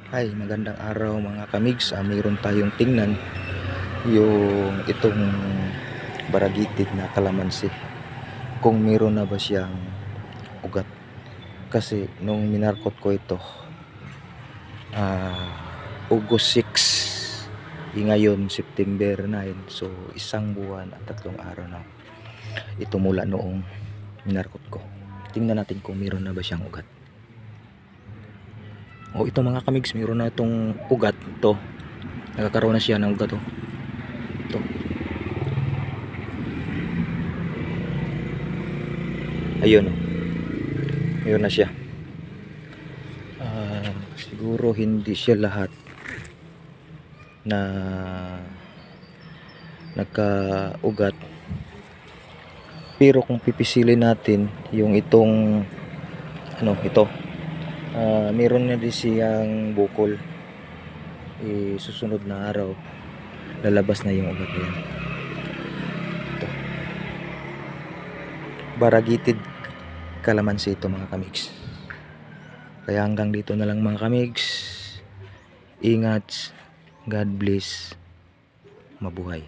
Hi, magandang araw mga kamigs. Mayroon tayong tingnan yung itong baragitid na kalamansi. Kung meron na ba siyang ugat. Kasi nung minarkot ko ito, August 6, ngayon September 9. So isang buwan at 3 araw na ito mula noong minarkot ko. Tingnan natin kung meron na ba siyang ugat. Ito mga kamigs, meron na itong ugat. Ito, nagkakaroon na siya ng ugat. Ito. Ayun, meron na siya. Siguro hindi siya lahat na nagkaugat, pero kung pipisilin natin yung itong ito, meron na din siyang bukol. Susunod na araw lalabas na yung ugat yan. Ito, baragitid kalamansi ito mga kamigs. Kaya hanggang dito na lang mga kamigs. Ingat, God bless, mabuhay.